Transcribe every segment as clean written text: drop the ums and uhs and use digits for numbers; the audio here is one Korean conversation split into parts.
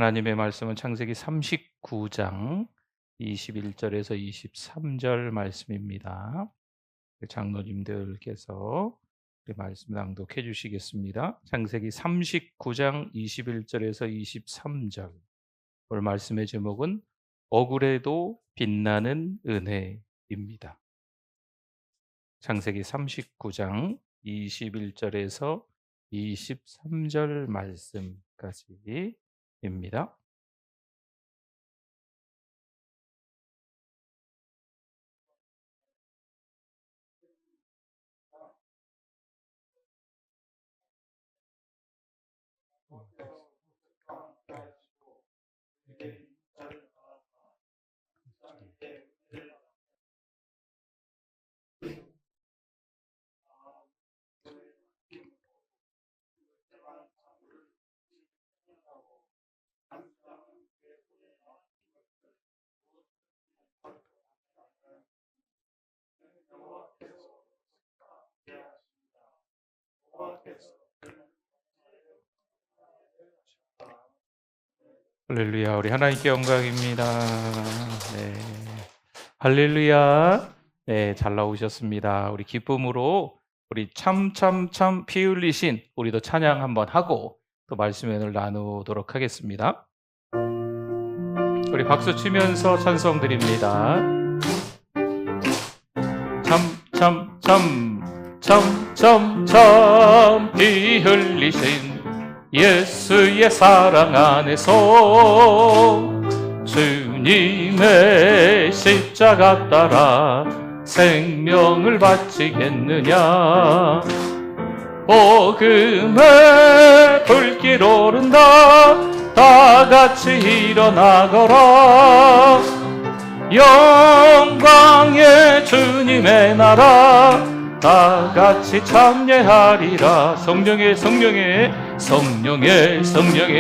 하나님의 말씀은 창세기 39장 21절에서 23절 말씀입니다. 장로님들께서 말씀 낭독해 주시겠습니다. 창세기 39장 21절에서 23절. 오늘 말씀의 제목은 억울해도 빛나는 은혜입니다. 창세기 39장 21절에서 23절 말씀까지입니다. 할렐루야, 우리 하나님께 영광입니다. 네, 할렐루야. 네, 잘 나오셨습니다. 우리 기쁨으로 우리 참 피 흘리신 우리도 찬양 한번 하고 또 말씀의 은혜를 나누도록 하겠습니다. 우리 박수 치면서 찬송 드립니다. 참 피 흘리신 예수의 사랑 안에서 주님의 십자가 따라 생명을 바치겠느냐. 복음의 불길 오른다. 다 같이 일어나거라. 영광의 주님의 나라 다 같이 참여하리라. 성령의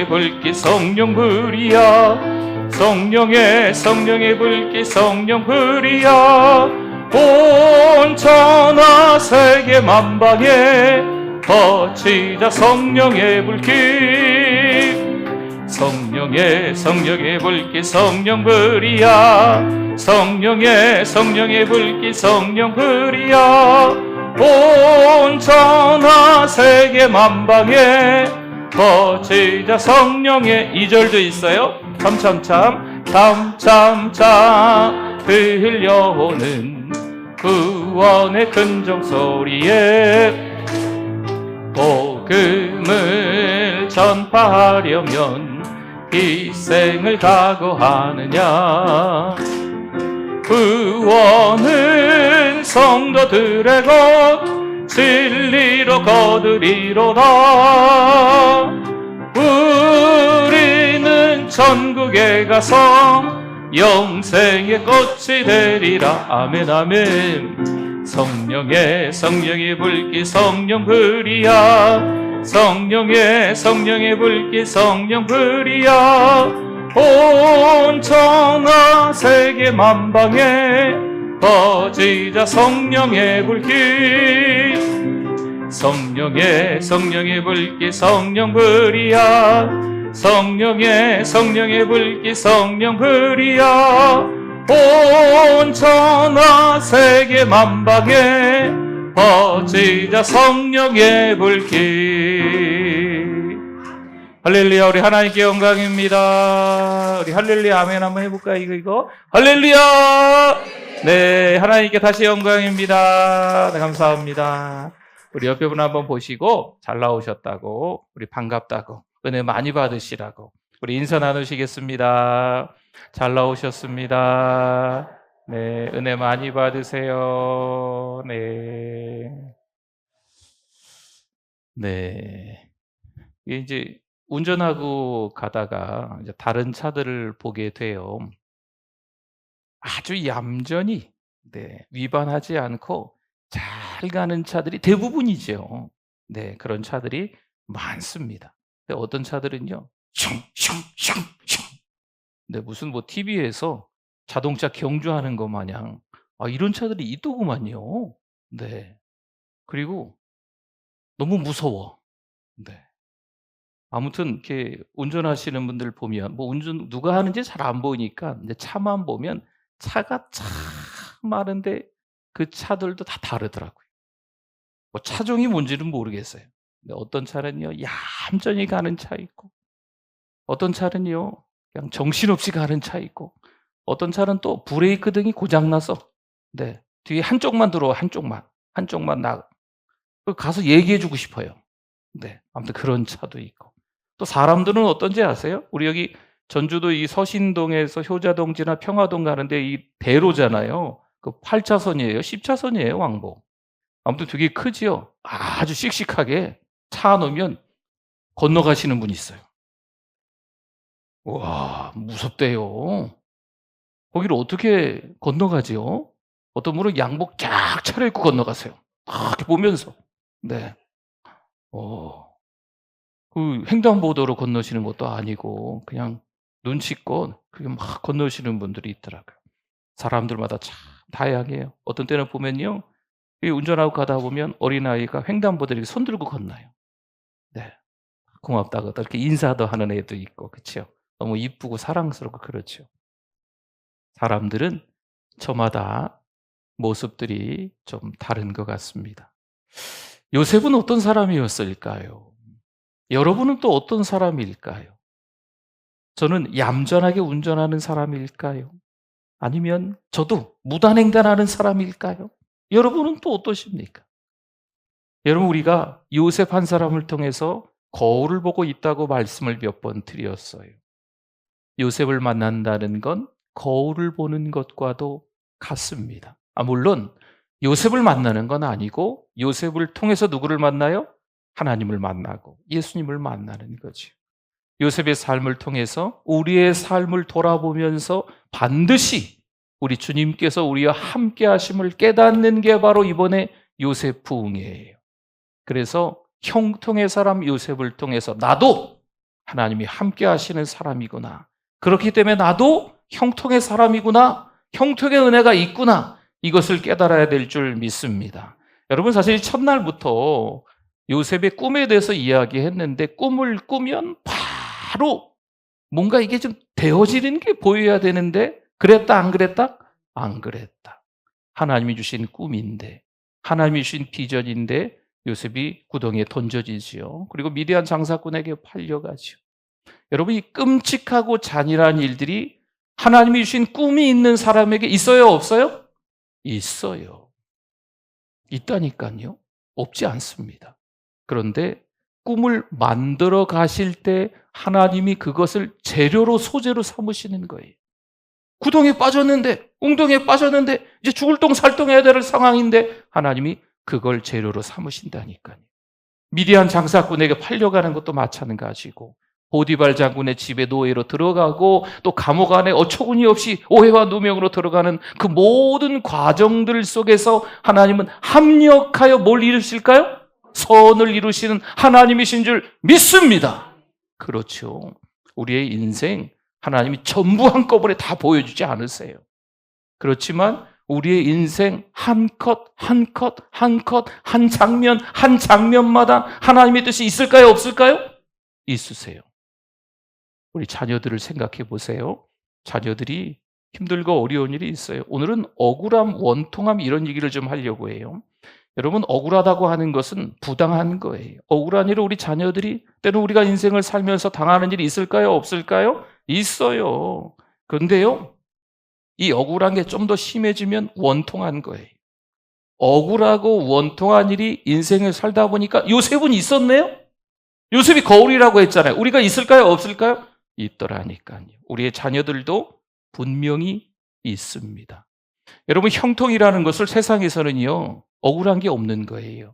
불길 성령 불이야. 성령의 불길 성령 불이야. 온 천하 세계 만방에 퍼치자 성령의 불길. 성령의 불길 성령 불이야. 성령의 불길 성령 불이야. 온 천하 세계 만방에 퍼치자 성령의. 2절도 있어요. 참참참 들려오는 구원의 큰종 소리에 복음을 전파하려면 희생을 각오하느냐. 구원은 성도들의 것 진리로 거두리로다. 우리는 천국에 가서 영생의 꽃이 되리라. 아멘 아멘. 성령의 불길 성령 불이야. 성령의 불길 성령 불이야. 온 천하 세계 만방에 퍼지자 성령의 불길. 성령의 불길 성령 불이야. 성령의 불길 성령 불이야. 온 천하 세계 만방에 퍼지자 성령의 불길. 할렐루야, 우리 하나님께 영광입니다. 우리 할렐루야 아멘 한번 해볼까요? 이거 할렐루야. 네, 하나님께 다시 영광입니다. 네, 감사합니다. 우리 옆에 분 한번 보시고 잘 나오셨다고, 우리 반갑다고, 은혜 많이 받으시라고 우리 인사 나누시겠습니다. 잘 나오셨습니다. 네, 은혜 많이 받으세요. 네. 이제 운전하고 가다가 이제 다른 차들을 보게 돼요. 아주 얌전히 위반하지 않고 잘 가는 차들이 대부분이죠. 네, 그런 차들이 많습니다. 근데 어떤 차들은요, 무슨 TV에서 자동차 경주하는 것 마냥 이런 차들이 있더구만요. 네, 그리고 너무 무서워. 네. 아무튼 이렇게 운전하시는 분들 보면 뭐 운전 누가 하는지 잘 안 보이니까 이제 차만 보면 차가 참 많은데 그 차들도 다 다르더라고요. 뭐 차종이 뭔지는 모르겠어요. 근데 어떤 차는요 얌전히 가는 차 있고 어떤 차는요 그냥 정신없이 가는 차 있고 어떤 차는 또 브레이크 등이 고장 나서 네 뒤에 한쪽만 들어와 한쪽만 나 가서 얘기해 주고 싶어요. 네. 아무튼 그런 차도 있고. 또 사람들은 어떤지 아세요? 우리 여기 전주도 이 서신동에서 효자동 지나 평화동 가는데 이 대로잖아요. 그 8차선이에요. 10차선이에요, 왕복. 아무튼 되게 크지요. 아주 씩씩하게 차 놓으면 건너가시는 분이 있어요. 와, 무섭대요. 거기를 어떻게 건너가지요? 어떤 분은 양복 쫙 차려입고 건너가세요. 이렇게 보면서. 네. 어. 그 횡단보도로 건너시는 것도 아니고 그냥 눈치껏 그렇게 막 건너시는 분들이 있더라고요. 사람들마다 참 다양해요. 어떤 때는 보면요. 이 운전하고 가다 보면 어린아이가 횡단보도를 이렇게 손 들고 건너요. 네. 고맙다고 또 이렇게 인사도 하는 애도 있고 그쵸. 너무 이쁘고 사랑스럽고 그렇죠. 사람들은 저마다 모습들이 좀 다른 것 같습니다. 요셉은 어떤 사람이었을까요? 여러분은 또 어떤 사람일까요? 저는 얌전하게 운전하는 사람일까요? 아니면 저도 무단횡단하는 사람일까요? 여러분은 또 어떠십니까? 여러분 우리가 요셉 한 사람을 통해서 거울을 보고 있다고 말씀을 몇 번 드렸어요. 요셉을 만난다는 건 거울을 보는 것과도 같습니다. 물론 요셉을 만나는 건 아니고 요셉을 통해서 누구를 만나요? 하나님을 만나고 예수님을 만나는 거죠. 요셉의 삶을 통해서 우리의 삶을 돌아보면서 반드시 우리 주님께서 우리와 함께 하심을 깨닫는 게 바로 이번에 요셉 부흥회예요. 그래서 형통의 사람 요셉을 통해서 나도 하나님이 함께 하시는 사람이구나. 그렇기 때문에 나도 형통의 사람이구나. 형통의 은혜가 있구나. 이것을 깨달아야 될 줄 믿습니다. 여러분 사실 첫날부터 요셉의 꿈에 대해서 이야기했는데 꿈을 꾸면 바로 뭔가 이게 좀 되어지는 게 보여야 되는데 그랬다 안 그랬다? 안 그랬다. 하나님이 주신 꿈인데 하나님이 주신 비전인데 요셉이 구덩이에 던져지지요. 그리고 미디안 장사꾼에게 팔려가죠. 여러분 이 끔찍하고 잔인한 일들이 하나님이 주신 꿈이 있는 사람에게 있어요 없어요? 있어요. 있다니까요. 없지 않습니다. 그런데 꿈을 만들어 가실 때 하나님이 그것을 재료로 소재로 삼으시는 거예요. 구덩이에 빠졌는데 웅덩이에 빠졌는데 이제 죽을 똥 살똥해야 될 상황인데 하나님이 그걸 재료로 삼으신다니까요. 미디안 장사꾼에게 팔려가는 것도 마찬가지고 보디발 장군의 집에 노예로 들어가고 또 감옥 안에 어처구니 없이 오해와 누명으로 들어가는 그 모든 과정들 속에서 하나님은 합력하여 뭘 이루실까요? 선을 이루시는 하나님이신 줄 믿습니다. 그렇죠. 우리의 인생 하나님이 전부 한꺼번에 다 보여주지 않으세요. 그렇지만 우리의 인생 한 컷, 한 컷, 한 컷, 한 장면, 한 장면마다 하나님의 뜻이 있을까요? 없을까요? 있으세요. 우리 자녀들을 생각해 보세요. 자녀들이 힘들고 어려운 일이 있어요. 오늘은 억울함, 원통함 이런 얘기를 좀 하려고 해요. 여러분 억울하다고 하는 것은 부당한 거예요. 억울한 일을 우리 자녀들이 때로 우리가 인생을 살면서 당하는 일이 있을까요? 없을까요? 있어요. 그런데요. 이 억울한 게 좀 더 심해지면 원통한 거예요. 억울하고 원통한 일이 인생을 살다 보니까 요셉은 있었네요? 요셉이 거울이라고 했잖아요. 우리가 있을까요? 없을까요? 있더라니까요. 우리의 자녀들도 분명히 있습니다. 여러분 형통이라는 것을 세상에서는요. 억울한 게 없는 거예요.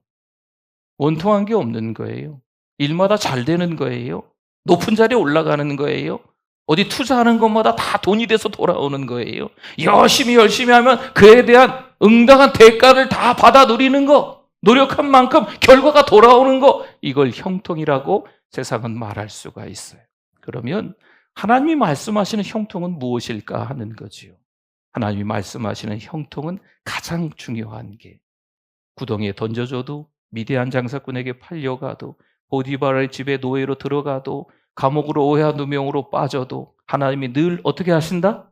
원통한 게 없는 거예요. 일마다 잘 되는 거예요. 높은 자리에 올라가는 거예요. 어디 투자하는 것마다 다 돈이 돼서 돌아오는 거예요. 열심히 하면 그에 대한 응당한 대가를 다 받아 누리는 거, 노력한 만큼 결과가 돌아오는 거, 이걸 형통이라고 세상은 말할 수가 있어요. 그러면 하나님이 말씀하시는 형통은 무엇일까 하는 거지요. 하나님이 말씀하시는 형통은 가장 중요한 게 구덩이에 던져져도 미디안 장사꾼에게 팔려가도 보디발의 집에 노예로 들어가도 감옥으로 오해한 누명으로 빠져도 하나님이 늘 어떻게 하신다?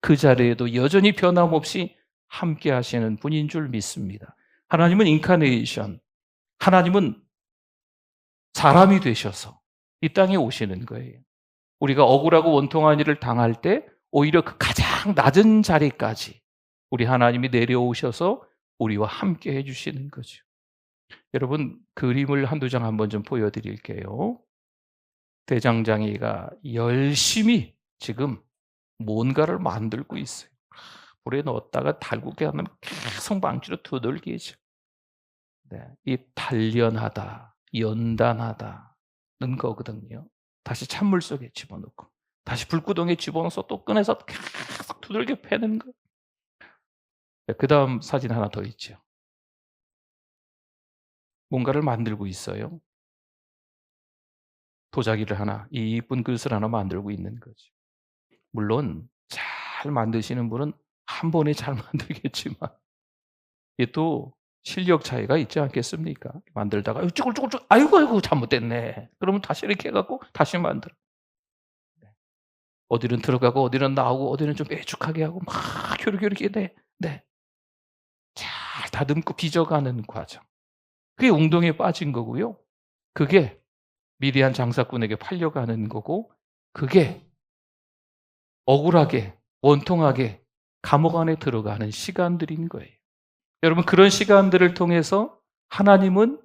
그 자리에도 여전히 변함없이 함께 하시는 분인 줄 믿습니다. 하나님은 인카네이션, 하나님은 사람이 되셔서 이 땅에 오시는 거예요. 우리가 억울하고 원통한 일을 당할 때 오히려 그 가장 낮은 자리까지 우리 하나님이 내려오셔서 우리와 함께 해주시는 거죠. 여러분, 그림을 한두 장 한번 좀 보여드릴게요. 대장장이가 열심히 지금 뭔가를 만들고 있어요. 불에 넣었다가 달구게 하면 계속 망치로 두들기죠. 네, 이 단련하다, 연단하다는 거거든요. 다시 찬물 속에 집어넣고 다시 불구덩이에 집어넣어서 또 꺼내서 계속 두들겨 패는 거. 네, 그 다음 사진 하나 더 있죠. 뭔가를 만들고 있어요. 도자기를 하나, 이 이쁜 그릇을 하나 만들고 있는 거죠. 물론 잘 만드시는 분은 한 번에 잘 만들겠지만 이게 또 실력 차이가 있지 않겠습니까? 만들다가 쭈글쭈글 아이고 잘못됐네. 그러면 다시 이렇게 해갖고 다시 만들어. 어디는 들어가고 어디는 나오고 어디는 좀 빼죽하게 하고 막 이렇게 네. 잘 다듬고 빚어가는 과정. 그게 웅덩이에 빠진 거고요. 그게 미디안 장사꾼에게 팔려가는 거고, 그게 억울하게 원통하게 감옥 안에 들어가는 시간들인 거예요. 여러분, 그런 시간들을 통해서 하나님은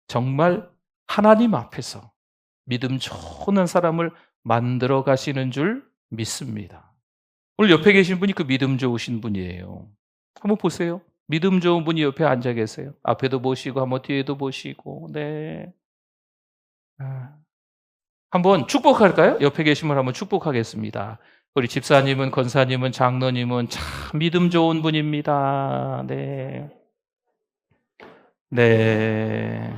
정말 하나님 앞에서 믿음 좋은 사람을 만들어 가시는 줄 믿습니다. 오늘 옆에 계신 분이 그 믿음 좋으신 분이에요. 한번 보세요. 믿음 좋은 분이 옆에 앉아 계세요. 앞에도 보시고 한번 뒤에도 보시고. 네. 한번 축복할까요? 옆에 계신 분 한번 축복하겠습니다. 우리 집사님은, 권사님은, 장로님은 참 믿음 좋은 분입니다. 네. 네.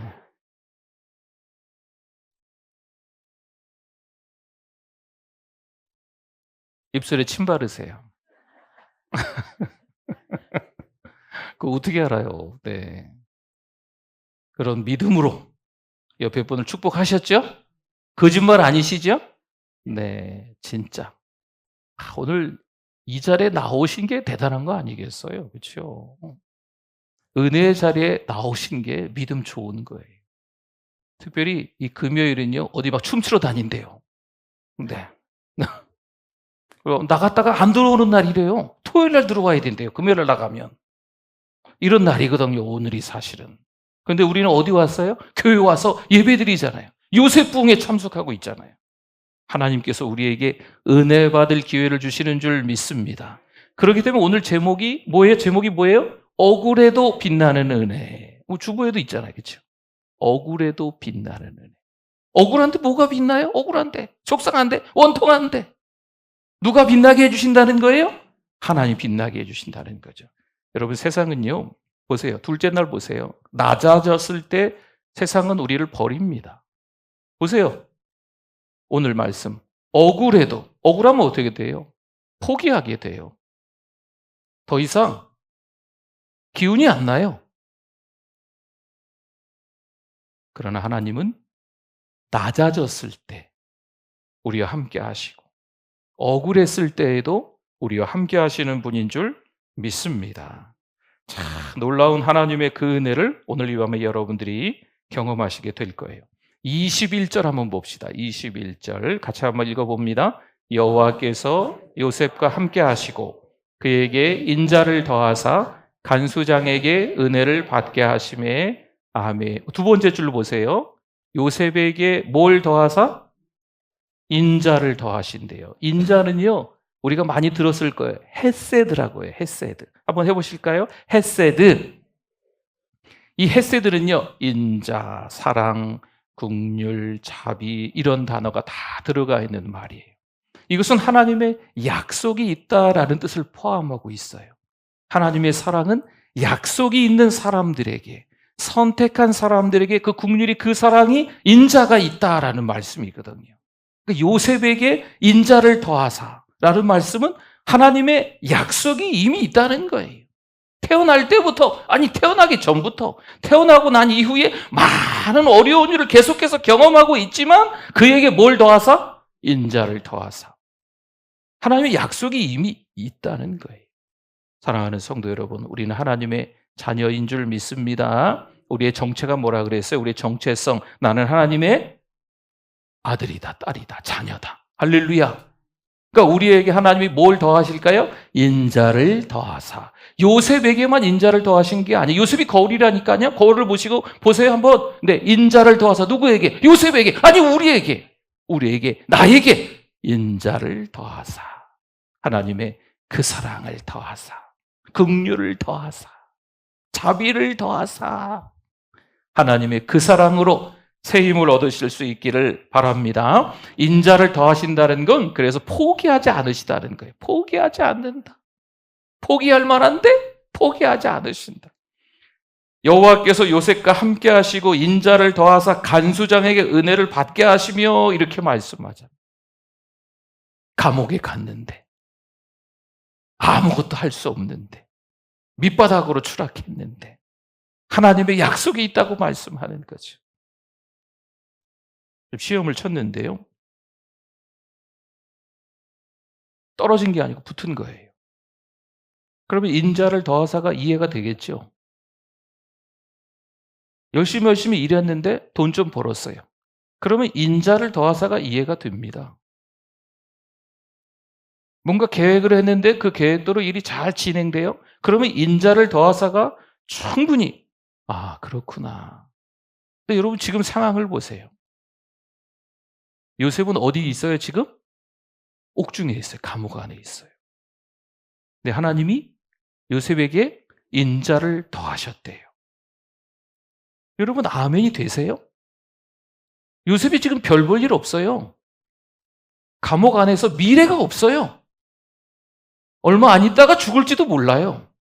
입술에 침 바르세요. 그거 어떻게 알아요? 네. 그런 믿음으로 옆에 분을 축복하셨죠? 거짓말 아니시죠? 네, 진짜. 오늘 이 자리에 나오신 게 대단한 거 아니겠어요? 그렇죠? 은혜의 자리에 나오신 게 믿음 좋은 거예요. 특별히 이 금요일은요, 어디 막 춤추러 다닌대요. 네. 나갔다가 안 들어오는 날이래요. 토요일 날 들어와야 된대요. 금요일 날 나가면. 이런 날이거든요, 오늘이 사실은. 그런데 우리는 어디 왔어요? 교회 와서 예배 드리잖아요. 요셉부흥에 참석하고 있잖아요. 하나님께서 우리에게 은혜 받을 기회를 주시는 줄 믿습니다. 그렇기 때문에 오늘 제목이 뭐예요? 제목이 뭐예요? 억울해도 빛나는 은혜. 주보에도 있잖아요. 그렇죠? 억울해도 빛나는 은혜. 억울한데 뭐가 빛나요? 억울한데, 속상한데, 원통한데. 누가 빛나게 해주신다는 거예요? 하나님 빛나게 해주신다는 거죠. 여러분, 세상은요, 보세요. 둘째 날 보세요. 낮아졌을 때 세상은 우리를 버립니다. 보세요. 오늘 말씀. 억울해도, 억울하면 어떻게 돼요? 포기하게 돼요. 더 이상 기운이 안 나요. 그러나 하나님은 낮아졌을 때 우리와 함께 하시고, 억울했을 때에도 우리와 함께 하시는 분인 줄 믿습니다. 참 놀라운 하나님의 그 은혜를 오늘 이 밤에 여러분들이 경험하시게 될 거예요. 21절 한번 봅시다. 21절 같이 한번 읽어봅니다. 여호와께서 요셉과 함께 하시고 그에게 인자를 더하사 간수장에게 은혜를 받게 하심에 아멘. 두 번째 줄로 보세요. 요셉에게 뭘 더하사? 인자를 더하신대요. 인자는요, 우리가 많이 들었을 거예요. 헤세드라고 해요. 헤세드. 한번 해보실까요? 헤세드. 이 헤세드는요, 인자, 사랑, 긍휼, 자비 이런 단어가 다 들어가 있는 말이에요. 이것은 하나님의 약속이 있다라는 뜻을 포함하고 있어요. 하나님의 사랑은 약속이 있는 사람들에게, 선택한 사람들에게 그 긍휼이, 그 사랑이 인자가 있다라는 말씀이거든요. 요셉에게 인자를 더하사라는 말씀은 하나님의 약속이 이미 있다는 거예요. 태어날 때부터, 아니 태어나기 전부터, 태어나고 난 이후에 많은 어려운 일을 계속해서 경험하고 있지만 그에게 뭘 더하사? 인자를 더하사. 하나님의 약속이 이미 있다는 거예요. 사랑하는 성도 여러분, 우리는 하나님의 자녀인 줄 믿습니다. 우리의 정체가 뭐라 그랬어요? 우리의 정체성, 나는 하나님의 아들이다, 딸이다, 자녀다. 할렐루야. 그러니까 우리에게 하나님이 뭘 더하실까요? 인자를 더하사. 요셉에게만 인자를 더하신 게 아니에요. 요셉이 거울이라니까요. 거울을 보시고 보세요 한번. 네, 인자를 더하사. 누구에게? 요셉에게. 아니 우리에게, 나에게 인자를 더하사. 하나님의 그 사랑을 더하사, 긍휼을 더하사, 자비를 더하사, 하나님의 그 사랑으로 새 힘을 얻으실 수 있기를 바랍니다. 인자를 더하신다는 건 그래서 포기하지 않으시다는 거예요. 포기하지 않는다. 포기할 만한데 포기하지 않으신다. 여호와께서 요셉과 함께 하시고 인자를 더하사 간수장에게 은혜를 받게 하시며 이렇게 말씀하잖아요. 감옥에 갔는데 아무것도 할 수 없는데 밑바닥으로 추락했는데 하나님의 약속이 있다고 말씀하는 거죠. 시험을 쳤는데요. 떨어진 게 아니고 붙은 거예요. 그러면 인자를 더하사가 이해가 되겠죠. 열심히 일했는데 돈 좀 벌었어요. 그러면 인자를 더하사가 이해가 됩니다. 뭔가 계획을 했는데 그 계획대로 일이 잘 진행돼요. 그러면 인자를 더하사가 충분히 그렇구나. 근데 여러분 지금 상황을 보세요. 요셉은 어디 있어요 지금? 옥중에 있어요. 감옥 안에 있어요. 근데 하나님이 요셉에게 인자를 더하셨대요. 여러분 아멘이 되세요? 요셉이 지금 별 볼 일 없어요. 감옥 안에서 미래가 없어요. 얼마 안 있다가 죽을지도 몰라요.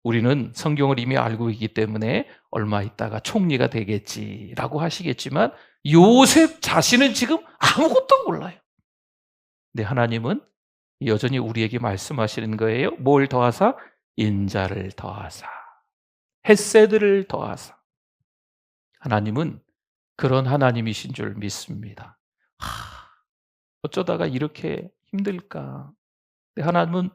우리는 성경을 이미 알고 있기 때문에 얼마 있다가 총리가 되겠지라고 하시겠지만 요셉 자신은 지금 아무것도 몰라요. 근데 하나님은 여전히 우리에게 말씀하시는 거예요. 뭘 더하사? 인자를 더하사. 헤세드를 더하사. 하나님은 그런 하나님이신 줄 믿습니다. 어쩌다가 이렇게 힘들까? 근데 하나님은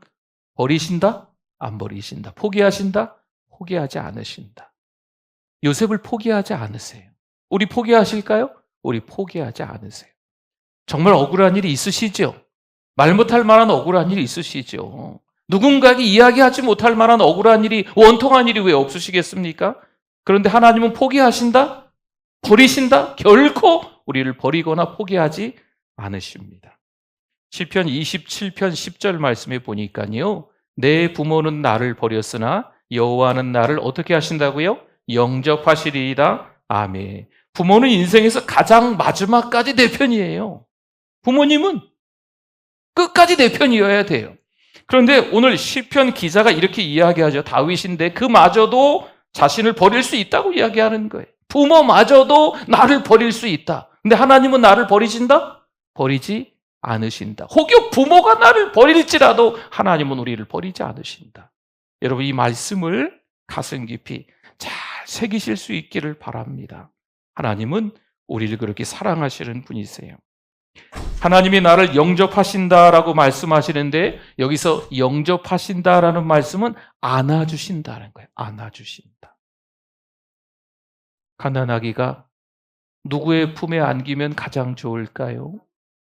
버리신다? 안 버리신다. 포기하신다? 포기하지 않으신다. 요셉을 포기하지 않으세요. 우리 포기하실까요? 우리 포기하지 않으세요. 정말 억울한 일이 있으시죠? 말 못할 만한 억울한 일이 있으시죠? 누군가에게 이야기하지 못할 만한 억울한 일이, 원통한 일이 왜 없으시겠습니까? 그런데 하나님은 포기하신다? 버리신다? 결코 우리를 버리거나 포기하지 않으십니다. 시편 27편 10절 말씀에 보니까요. 내 부모는 나를 버렸으나 여호와는 나를 어떻게 하신다고요? 영접하시리이다. 아멘. 부모는 인생에서 가장 마지막까지 내 편이에요. 부모님은 끝까지 내 편이어야 돼요. 그런데 오늘 시편 기자가 이렇게 이야기하죠. 다윗인데 그마저도 자신을 버릴 수 있다고 이야기하는 거예요. 부모마저도 나를 버릴 수 있다. 근데 하나님은 나를 버리신다? 버리지 않으신다. 혹여 부모가 나를 버릴지라도 하나님은 우리를 버리지 않으신다. 여러분 이 말씀을 가슴 깊이 잘 새기실 수 있기를 바랍니다. 하나님은 우리를 그렇게 사랑하시는 분이세요. 하나님이 나를 영접하신다라고 말씀하시는데 여기서 영접하신다라는 말씀은 안아주신다는 거예요. 안아주신다. 가난아기가 누구의 품에 안기면 가장 좋을까요?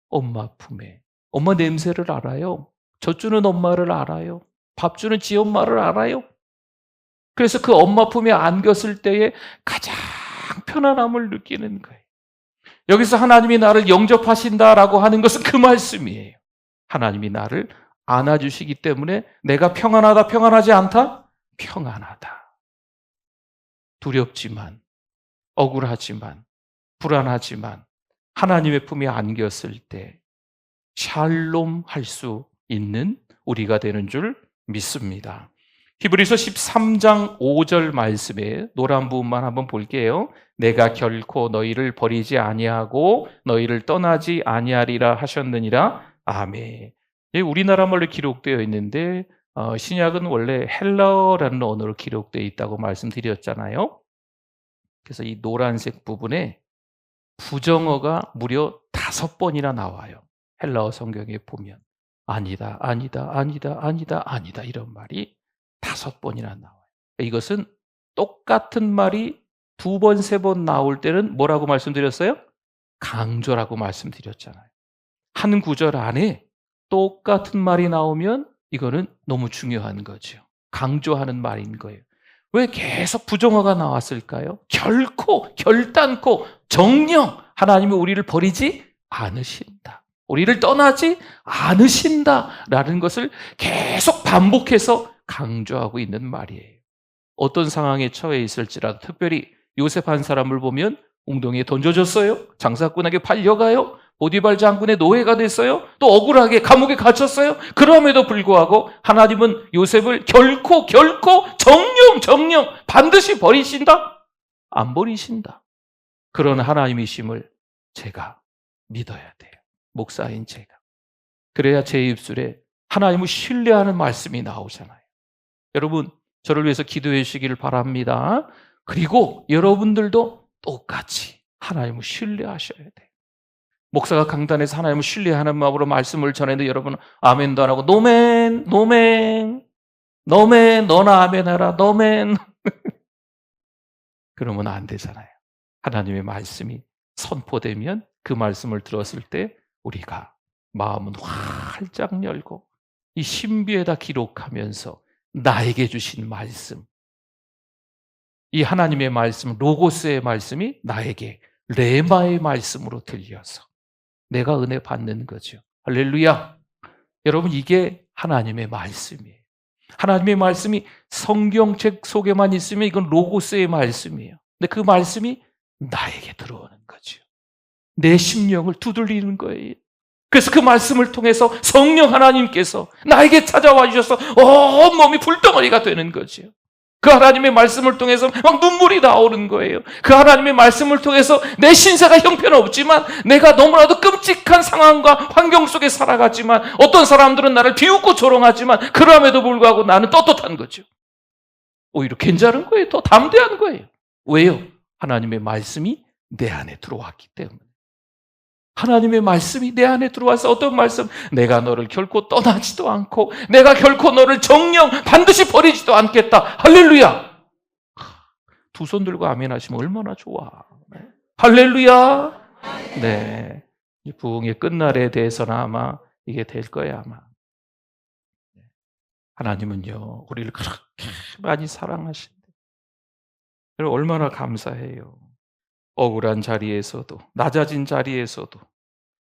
엄마 품에. 엄마 냄새를 알아요. 젖 주는 엄마를 알아요. 밥 주는 지 엄마를 알아요. 그래서 그 엄마 품에 안겼을 때에 가장 편안함을 느끼는 거예요. 여기서 하나님이 나를 영접하신다라고 하는 것은 그 말씀이에요. 하나님이 나를 안아주시기 때문에 내가 평안하다, 평안하지 않다? 평안하다. 두렵지만, 억울하지만, 불안하지만 하나님의 품에 안겼을 때 샬롬 할 수 있는 우리가 되는 줄 믿습니다. 히브리서 13장 5절 말씀에 노란 부분만 한번 볼게요. 내가 결코 너희를 버리지 아니하고 너희를 떠나지 아니하리라 하셨느니라. 아멘. 우리나라 말로 기록되어 있는데 신약은 원래 헬라어라는 언어로 기록되어 있다고 말씀드렸잖아요. 그래서 이 노란색 부분에 부정어가 무려 5번이나 나와요. 헬라어 성경에 보면 아니다, 아니다, 아니다, 아니다, 아니다 이런 말이 5번이나 나와요. 이것은 똑같은 말이 2번, 3번 나올 때는 뭐라고 말씀드렸어요? 강조라고 말씀드렸잖아요. 한 구절 안에 똑같은 말이 나오면 이거는 너무 중요한 거죠. 강조하는 말인 거예요. 왜 계속 부정어가 나왔을까요? 결단코 정녕 하나님이 우리를 버리지 않으신다. 우리를 떠나지 않으신다라는 것을 계속 반복해서 강조하고 있는 말이에요. 어떤 상황에 처해 있을지라도 특별히 요셉 한 사람을 보면 웅덩이에 던져졌어요. 장사꾼에게 팔려가요. 보디발 장군의 노예가 됐어요. 또 억울하게 감옥에 갇혔어요. 그럼에도 불구하고 하나님은 요셉을 결코 정녕 반드시 버리신다? 안 버리신다. 그런 하나님이심을 제가 믿어야 돼요. 목사인 제가. 그래야 제 입술에 하나님을 신뢰하는 말씀이 나오잖아요. 여러분, 저를 위해서 기도해 주시기를 바랍니다. 그리고 여러분들도 똑같이 하나님을 신뢰하셔야 돼요. 목사가 강단에서 하나님을 신뢰하는 마음으로 말씀을 전했는데 여러분은 아멘도 안 하고 노멘, 너나 아멘하라, 노멘. 그러면 안 되잖아요. 하나님의 말씀이 선포되면 그 말씀을 들었을 때 우리가 마음은 활짝 열고 이 신비에다 기록하면서 나에게 주신 말씀, 이 하나님의 말씀, 로고스의 말씀이 나에게 레마의 말씀으로 들려서 내가 은혜 받는 거죠. 할렐루야. 여러분, 이게 하나님의 말씀이에요. 하나님의 말씀이 성경책 속에만 있으면 이건 로고스의 말씀이에요. 근데 그 말씀이 나에게 들어오는 거죠. 내 심령을 두들리는 거예요. 그래서 그 말씀을 통해서 성령 하나님께서 나에게 찾아와 주셔서 온몸이 불덩어리가 되는 거죠. 그 하나님의 말씀을 통해서 막 눈물이 나오는 거예요. 그 하나님의 말씀을 통해서 내 신세가 형편없지만 내가 너무나도 끔찍한 상황과 환경 속에 살아가지만 어떤 사람들은 나를 비웃고 조롱하지만 그럼에도 불구하고 나는 떳떳한 거죠. 오히려 괜찮은 거예요. 더 담대한 거예요. 왜요? 하나님의 말씀이 내 안에 들어왔기 때문에. 하나님의 말씀이 내 안에 들어와서 어떤 말씀? 내가 너를 결코 떠나지도 않고 내가 결코 너를 정녕 반드시 버리지도 않겠다. 할렐루야. 두 손 들고 아멘 하시면 얼마나 좋아. 할렐루야. 네. 이 부흥의 끝날에 대해서는 아마 이게 될 거야 아마. 하나님은요 우리를 그렇게 많이 사랑하신대. 얼마나 감사해요. 억울한 자리에서도 낮아진 자리에서도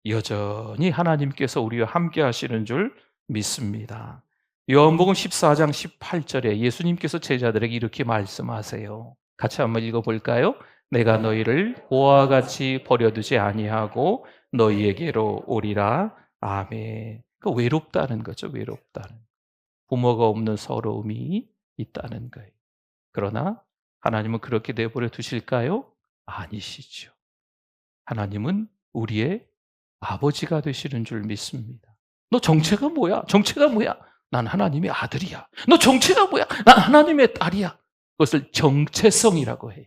여전히 하나님께서 우리와 함께 하시는 줄 믿습니다. 요한복음 14장 18절에 예수님께서 제자들에게 이렇게 말씀하세요. 같이 한번 읽어볼까요? 내가 너희를 고와 같이 버려두지 아니하고 너희에게로 오리라. 아멘. 그 외롭다는 거죠. 외롭다는. 부모가 없는 서러움이 있다는 거예요. 그러나 하나님은 그렇게 내버려 두실까요? 아니시죠. 하나님은 우리의 아버지가 되시는 줄 믿습니다. 너 정체가 뭐야? 정체가 뭐야? 난 하나님의 아들이야. 너 정체가 뭐야? 난 하나님의 딸이야. 그것을 정체성이라고 해요.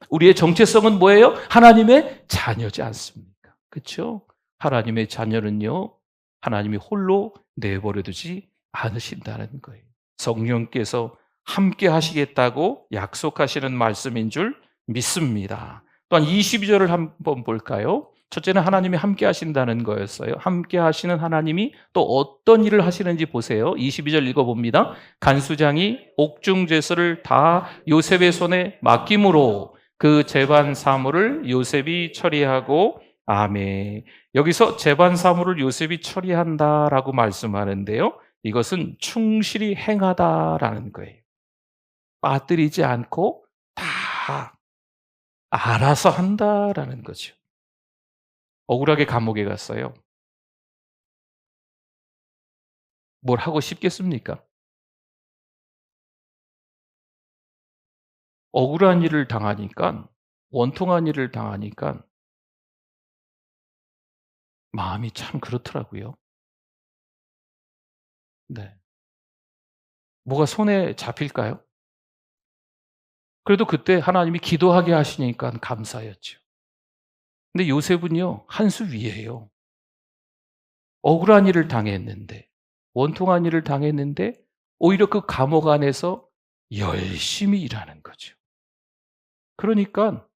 우리의 정체성은 뭐예요? 하나님의 자녀지 않습니까? 그렇죠? 하나님의 자녀는요. 하나님이 홀로 내버려 두지 않으신다는 거예요. 성령께서 함께 하시겠다고 약속하시는 말씀인 줄 믿습니다. 또한 22절을 한번 볼까요? 첫째는 하나님이 함께 하신다는 거였어요. 함께 하시는 하나님이 또 어떤 일을 하시는지 보세요. 22절 읽어봅니다. 간수장이 옥중제사를 다 요셉의 손에 맡김으로 그 제반 사물을 요셉이 처리하고 아멘. 여기서 제반 사물을 요셉이 처리한다라고 말씀하는데요. 이것은 충실히 행하다라는 거예요. 빠뜨리지 않고 다 알아서 한다라는 거죠. 억울하게 감옥에 갔어요. 뭘 하고 싶겠습니까? 억울한 일을 당하니까, 원통한 일을 당하니까 마음이 참 그렇더라고요. 네. 뭐가 손에 잡힐까요? 그래도 그때 하나님이 기도하게 하시니까 감사였죠. 근데 요셉은요, 한 수 위에요. 억울한 일을 당했는데, 원통한 일을 당했는데, 오히려 그 감옥 안에서 열심히 일하는 거죠. 그러니까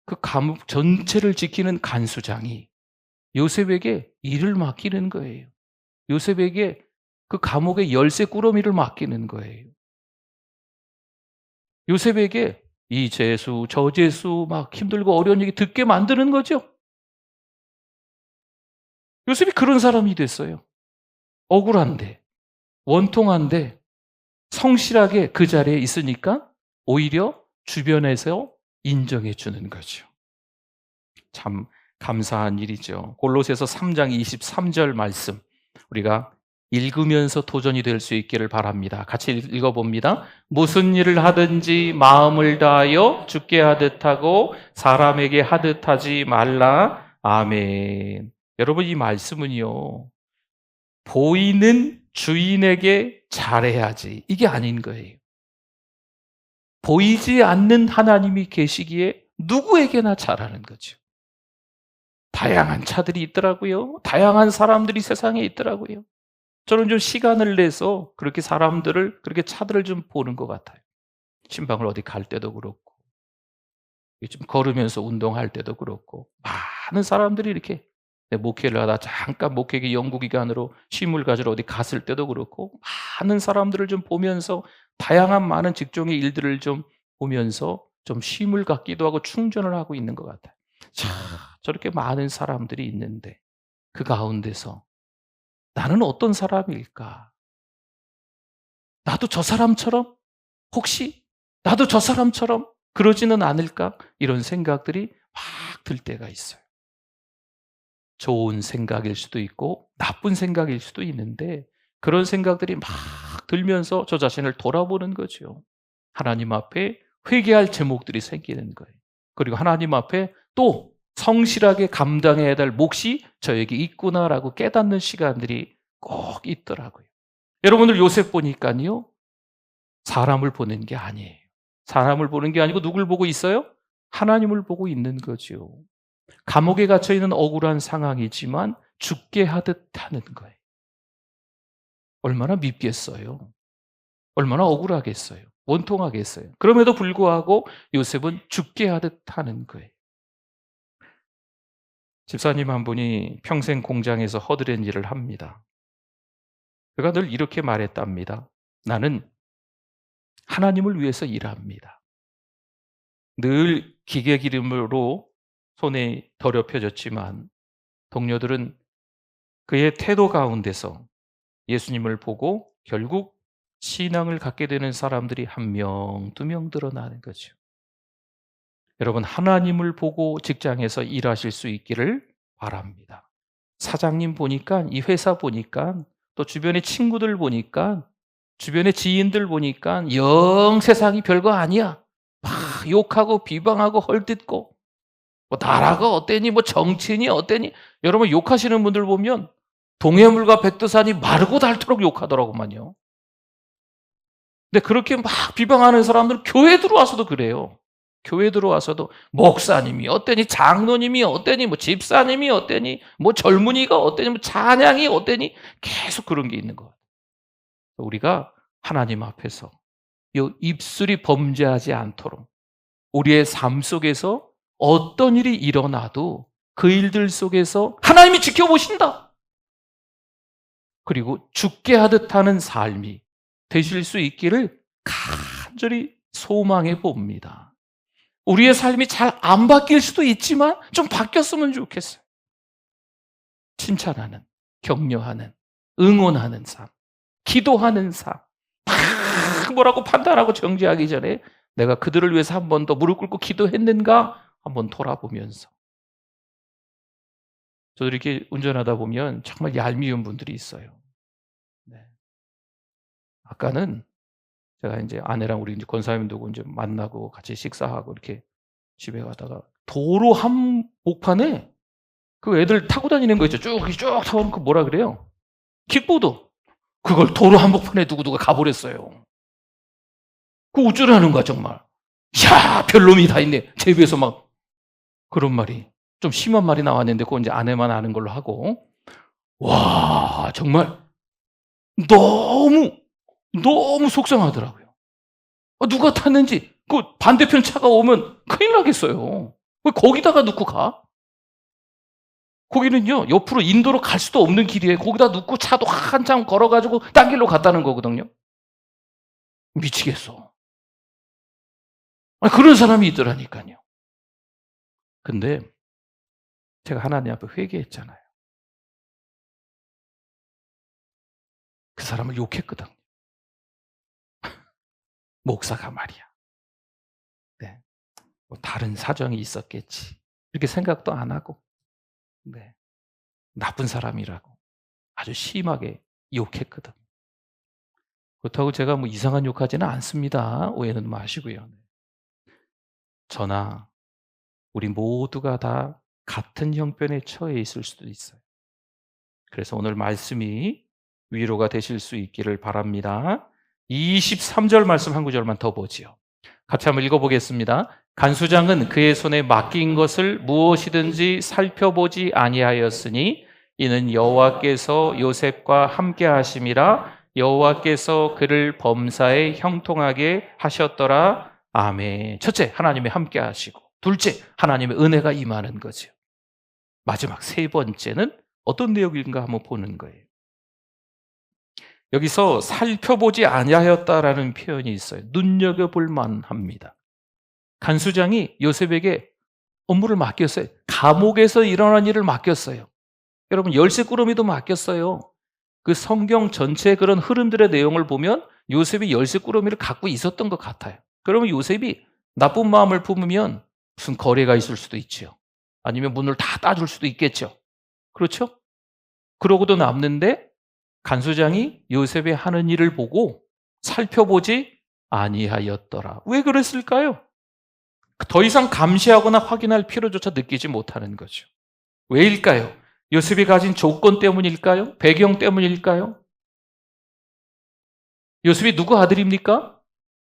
그 감옥 전체를 지키는 간수장이 요셉에게 일을 맡기는 거예요. 요셉에게 그 감옥의 열쇠 꾸러미를 맡기는 거예요. 요셉에게 이 재수, 저 재수 막 힘들고 어려운 얘기 듣게 만드는 거죠. 요셉이 그런 사람이 됐어요. 억울한데, 원통한데 성실하게 그 자리에 있으니까 오히려 주변에서 인정해 주는 거죠. 참 감사한 일이죠. 골로새서 3장 23절 말씀 우리가 읽으면서 도전이 될 수 있기를 바랍니다. 같이 읽어봅니다. 무슨 일을 하든지 마음을 다하여 주께 하듯 하고 사람에게 하듯 하지 말라. 아멘. 여러분, 이 말씀은요, 보이는 주인에게 잘해야지, 이게 아닌 거예요. 보이지 않는 하나님이 계시기에 누구에게나 잘하는 거죠. 다양한 차들이 있더라고요. 다양한 사람들이 세상에 있더라고요. 저는 좀 시간을 내서 그렇게 사람들을, 그렇게 차들을 좀 보는 것 같아요. 신방을 어디 갈 때도 그렇고, 좀 걸으면서 운동할 때도 그렇고, 많은 사람들이 이렇게 목회를 하다 잠깐 목회기 연구기간으로 쉼을 가지러 어디 갔을 때도 그렇고, 많은 사람들을 좀 보면서 다양한 많은 직종의 일들을 좀 보면서 좀 쉼을 갖기도 하고 충전을 하고 있는 것 같아요. 자, 저렇게 많은 사람들이 있는데 그 가운데서 나는 어떤 사람일까? 나도 저 사람처럼? 혹시 나도 저 사람처럼 그러지는 않을까? 이런 생각들이 막 들 때가 있어요. 좋은 생각일 수도 있고 나쁜 생각일 수도 있는데 그런 생각들이 막 들면서 저 자신을 돌아보는 거죠. 하나님 앞에 회개할 제목들이 생기는 거예요. 그리고 하나님 앞에 또 성실하게 감당해야 될 몫이 저에게 있구나라고 깨닫는 시간들이 꼭 있더라고요. 여러분들 요셉 보니까요, 사람을 보는 게 아니에요. 사람을 보는 게 아니고 누굴 보고 있어요? 하나님을 보고 있는 거죠. 감옥에 갇혀 있는 억울한 상황이지만 죽게 하듯 하는 거예요. 얼마나 밉겠어요. 얼마나 억울하겠어요. 원통하겠어요. 그럼에도 불구하고 요셉은 죽게 하듯 하는 거예요. 집사님 한 분이 평생 공장에서 허드렛 일을 합니다. 그가 늘 이렇게 말했답니다. 나는 하나님을 위해서 일합니다. 늘 기계 기름으로 손에 더럽혀졌지만 동료들은 그의 태도 가운데서 예수님을 보고 결국 신앙을 갖게 되는 사람들이 한 명, 두 명 드러나는 거죠. 여러분, 하나님을 보고 직장에서 일하실 수 있기를 바랍니다. 사장님 보니까, 이 회사 보니까, 또 주변의 친구들 보니까, 주변의 지인들 보니까 영 세상이 별거 아니야. 막 욕하고 비방하고 헐뜯고 뭐 나라가 어때니, 뭐 정치인이 어때니. 여러분, 욕하시는 분들 보면 동해물과 백두산이 마르고 닳도록 욕하더라고만요. 근데 그렇게 막 비방하는 사람들은 교회 들어와서도 그래요. 교회 들어와서도 목사님이 어때니, 장로님이 어때니, 뭐 집사님이 어때니, 뭐 젊은이가 어때니, 뭐 찬양이 어때니, 계속 그런 게 있는 것 같아요. 우리가 하나님 앞에서 이 입술이 범죄하지 않도록 우리의 삶 속에서 어떤 일이 일어나도 그 일들 속에서 하나님이 지켜보신다. 그리고 죽게 하듯 하는 삶이 되실 수 있기를 간절히 소망해 봅니다. 우리의 삶이 잘 안 바뀔 수도 있지만 좀 바뀌었으면 좋겠어요. 칭찬하는, 격려하는, 응원하는 삶, 기도하는 삶. 막 뭐라고 판단하고 정죄하기 전에 내가 그들을 위해서 한 번 더 무릎 꿇고 기도했는가 한번 돌아보면서. 저도 이렇게 운전하다 보면 정말 얄미운 분들이 있어요. 네. 아까는 제가 이제 아내랑 우리 이제 권사님 두고 이제 만나고 같이 식사하고 이렇게 집에 가다가 도로 한복판에 그 애들 타고 다니는 거 있죠. 쭉 타고 그 뭐라 그래요? 킥보드. 그걸 도로 한복판에 두고 누가 가버렸어요. 그 어쩌라는 거야 정말. 야, 별놈이 다 있네. 제 입에서 막 그런 말이 좀 심한 말이 나왔는데 그건 이제 아내만 아는 걸로 하고, 와 정말 너무 너무 속상하더라고요. 누가 탔는지 그 반대편 차가 오면 큰일 나겠어요. 왜 거기다가 놓고 가? 거기는요 옆으로 인도로 갈 수도 없는 길이에요. 거기다 놓고 차도 한참 걸어가지고 딴 길로 갔다는 거거든요. 미치겠어. 그런 사람이 있더라니까요. 근데 제가 하나님 앞에 회개했잖아요. 그 사람을 욕했거든. 목사가 말이야. 네. 뭐 다른 사정이 있었겠지. 이렇게 생각도 안 하고, 네. 나쁜 사람이라고 아주 심하게 욕했거든. 그렇다고 제가 뭐 이상한 욕하지는 않습니다. 오해는 마시고요. 저나 우리 모두가 다 같은 형편에 처해 있을 수도 있어요. 그래서 오늘 말씀이 위로가 되실 수 있기를 바랍니다. 23절 말씀 한 구절만 더 보지요. 같이 한번 읽어보겠습니다. 간수장은 그의 손에 맡긴 것을 무엇이든지 살펴보지 아니하였으니 이는 여호와께서 요셉과 함께 하심이라. 여호와께서 그를 범사에 형통하게 하셨더라. 아멘. 첫째, 하나님이 함께 하시고, 둘째, 하나님의 은혜가 임하는 거죠. 마지막 세 번째는 어떤 내용인가 한번 보는 거예요. 여기서 살펴보지 아니하였다라는 표현이 있어요. 눈여겨볼 만합니다. 간수장이 요셉에게 업무를 맡겼어요. 감옥에서 일어난 일을 맡겼어요. 여러분, 열쇠꾸러미도 맡겼어요. 그 성경 전체의 그런 흐름들의 내용을 보면 요셉이 열쇠꾸러미를 갖고 있었던 것 같아요. 그러면 요셉이 나쁜 마음을 품으면 무슨 거래가 있을 수도 있죠. 아니면 문을 다 따줄 수도 있겠죠. 그렇죠? 그러고도 남는데 간수장이 요셉의 하는 일을 보고 살펴보지 아니하였더라. 왜 그랬을까요? 더 이상 감시하거나 확인할 필요조차 느끼지 못하는 거죠. 왜일까요? 요셉이 가진 조건 때문일까요? 배경 때문일까요? 요셉이 누구 아들입니까?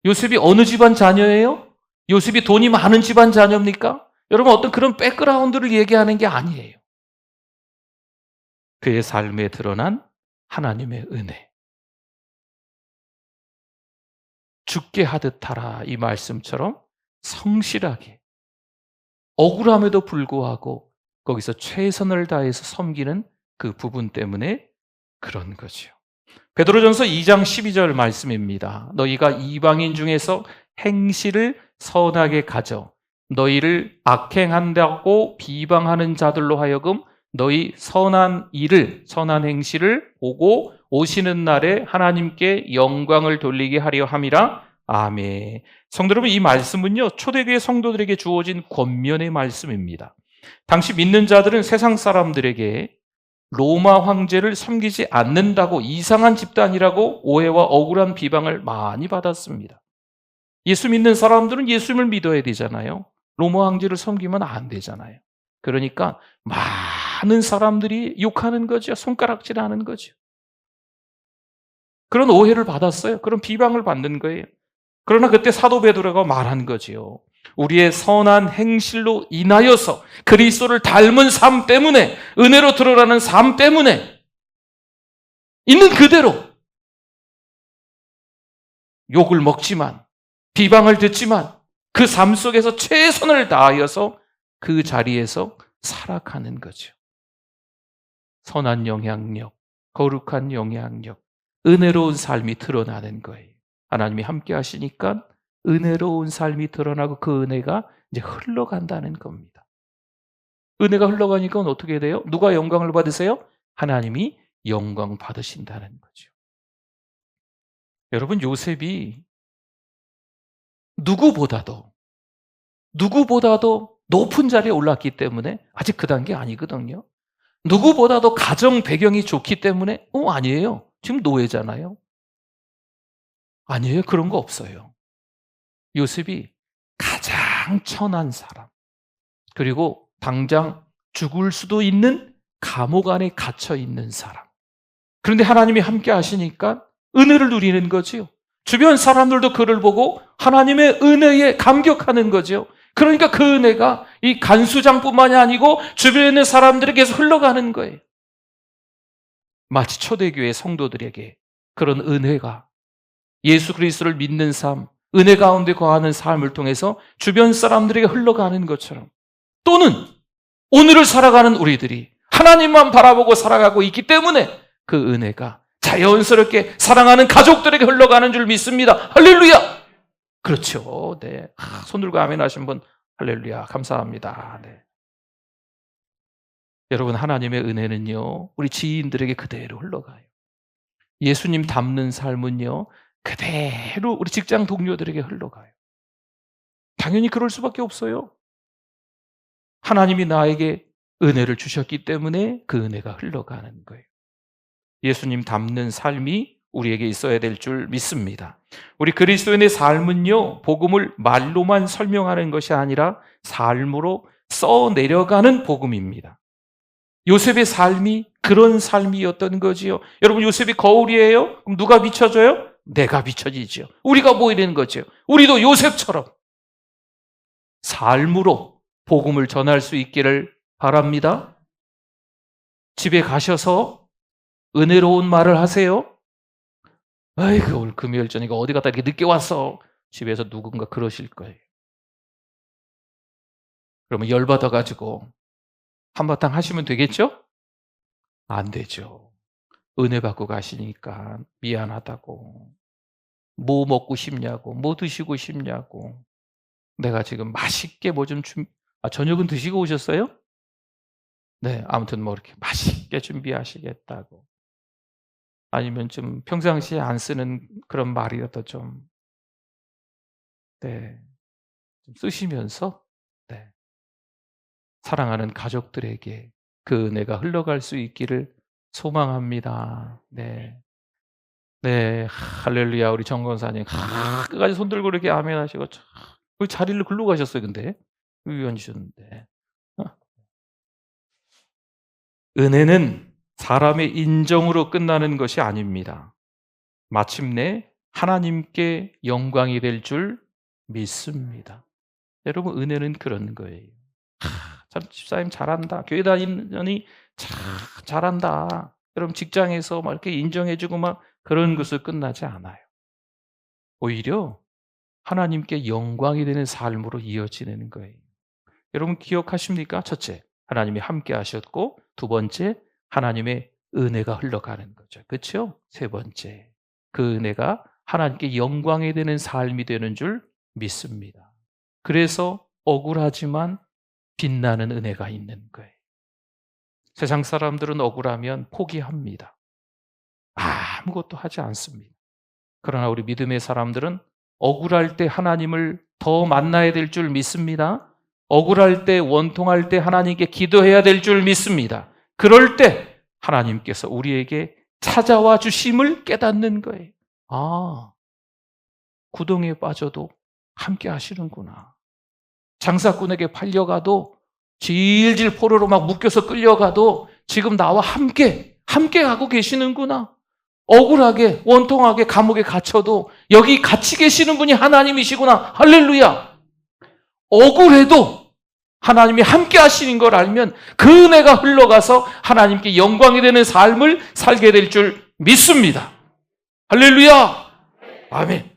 요셉이 어느 집안 자녀예요? 요셉이 돈이 많은 집안 자녀입니까? 여러분, 어떤 그런 백그라운드를 얘기하는 게 아니에요. 그의 삶에 드러난 하나님의 은혜. 죽게 하듯 하라, 이 말씀처럼 성실하게 억울함에도 불구하고 거기서 최선을 다해서 섬기는 그 부분 때문에 그런 거죠. 베드로전서 2장 12절 말씀입니다. 너희가 이방인 중에서 행실을 선하게 가져 너희를 악행한다고 비방하는 자들로 하여금 너희 선한 일을, 선한 행실을 보고 오시는 날에 하나님께 영광을 돌리게 하려 함이라. 아멘. 성도 여러분, 이 말씀은요, 초대교회 성도들에게 주어진 권면의 말씀입니다. 당시 믿는 자들은 세상 사람들에게 로마 황제를 섬기지 않는다고, 이상한 집단이라고 오해와 억울한 비방을 많이 받았습니다. 예수 믿는 사람들은 예수님을 믿어야 되잖아요. 로마 황제를 섬기면 안 되잖아요. 그러니까 많은 사람들이 욕하는 거죠. 손가락질하는 거죠. 그런 오해를 받았어요. 그런 비방을 받는 거예요. 그러나 그때 사도 베드로가 말한 거지요. 우리의 선한 행실로 인하여서 그리스도를 닮은 삶 때문에, 은혜로 드러나는 삶 때문에 있는 그대로 욕을 먹지만, 비방을 듣지만 그 삶 속에서 최선을 다하여서 그 자리에서 살아가는 거죠. 선한 영향력, 거룩한 영향력, 은혜로운 삶이 드러나는 거예요. 하나님이 함께 하시니까 은혜로운 삶이 드러나고 그 은혜가 이제 흘러간다는 겁니다. 은혜가 흘러가니까 어떻게 돼요? 누가 영광을 받으세요? 하나님이 영광 받으신다는 거죠. 여러분, 요셉이 누구보다도 높은 자리에 올랐기 때문에 아직 그 단계 아니거든요. 누구보다도 가정 배경이 좋기 때문에 아니에요. 지금 노예잖아요. 아니에요. 그런 거 없어요. 요셉이 가장 천한 사람, 그리고 당장 죽을 수도 있는 감옥 안에 갇혀 있는 사람. 그런데 하나님이 함께 하시니까 은혜를 누리는 거지요. 주변 사람들도 그를 보고 하나님의 은혜에 감격하는 거죠. 그러니까 그 은혜가 이 간수장뿐만이 아니고 주변에 있는 사람들에게서 흘러가는 거예요. 마치 초대교회 성도들에게 그런 은혜가 예수 그리스도를 믿는 삶, 은혜 가운데 거하는 삶을 통해서 주변 사람들에게 흘러가는 것처럼, 또는 오늘을 살아가는 우리들이 하나님만 바라보고 살아가고 있기 때문에 그 은혜가 자연스럽게 사랑하는 가족들에게 흘러가는 줄 믿습니다. 할렐루야! 그렇죠. 네. 손 들고 아멘 하신 분, 할렐루야. 감사합니다. 네. 여러분, 하나님의 은혜는요, 우리 지인들에게 그대로 흘러가요. 예수님 닮는 삶은요, 그대로 우리 직장 동료들에게 흘러가요. 당연히 그럴 수밖에 없어요. 하나님이 나에게 은혜를 주셨기 때문에 그 은혜가 흘러가는 거예요. 예수님 닮는 삶이 우리에게 있어야 될 줄 믿습니다. 우리 그리스도인의 삶은요, 복음을 말로만 설명하는 것이 아니라 삶으로 써내려가는 복음입니다. 요셉의 삶이 그런 삶이었던 거지요. 여러분, 요셉이 거울이에요? 그럼 누가 비춰져요? 내가 비춰지죠. 우리가 보이는 거죠. 우리도 요셉처럼 삶으로 복음을 전할 수 있기를 바랍니다. 집에 가셔서 은혜로운 말을 하세요. 아이고, 오늘 금요일 저녁에 어디 갔다 이렇게 늦게 왔어. 집에서 누군가 그러실 거예요. 그러면 열받아가지고 한바탕 하시면 되겠죠? 안 되죠. 은혜 받고 가시니까 미안하다고, 뭐 먹고 싶냐고, 뭐 드시고 싶냐고, 내가 지금 맛있게 뭐 좀 저녁은 드시고 오셨어요? 네, 아무튼 뭐 이렇게 맛있게 준비하시겠다고, 아니면 좀 평상시에 안 쓰는 그런 말이라도 좀, 네, 좀 쓰시면서, 네, 사랑하는 가족들에게 그 은혜가 흘러갈 수 있기를 소망합니다. 네. 네, 할렐루야. 우리 정 권사님 끝까지 손 들고 이렇게 아멘 하시고 그 자리를 글로 가셨어요. 근데 위원이셨는데, 은혜는 사람의 인정으로 끝나는 것이 아닙니다. 마침내 하나님께 영광이 될 줄 믿습니다. 여러분, 은혜는 그런 거예요. 집사님 잘한다, 교회 다니느니 잘한다, 여러분 직장에서 막 이렇게 인정해주고 막 그런 것을 끝나지 않아요. 오히려 하나님께 영광이 되는 삶으로 이어지는 거예요. 여러분 기억하십니까? 첫째, 하나님이 함께 하셨고, 두 번째, 하나님의 은혜가 흘러가는 거죠. 그렇죠? 세 번째, 그 은혜가 하나님께 영광이 되는 삶이 되는 줄 믿습니다. 그래서 억울하지만 빛나는 은혜가 있는 거예요. 세상 사람들은 억울하면 포기합니다. 아무것도 하지 않습니다. 그러나 우리 믿음의 사람들은 억울할 때 하나님을 더 만나야 될 줄 믿습니다. 억울할 때, 원통할 때 하나님께 기도해야 될 줄 믿습니다. 그럴 때 하나님께서 우리에게 찾아와 주심을 깨닫는 거예요. 구덩이에 빠져도 함께 하시는구나. 장사꾼에게 팔려가도, 질질 포로로 막 묶여서 끌려가도 지금 나와 함께 가고 계시는구나. 억울하게, 원통하게 감옥에 갇혀도 여기 같이 계시는 분이 하나님이시구나. 할렐루야. 억울해도 하나님이 함께 하시는 걸 알면 그 은혜가 흘러가서 하나님께 영광이 되는 삶을 살게 될 줄 믿습니다. 할렐루야. 아멘.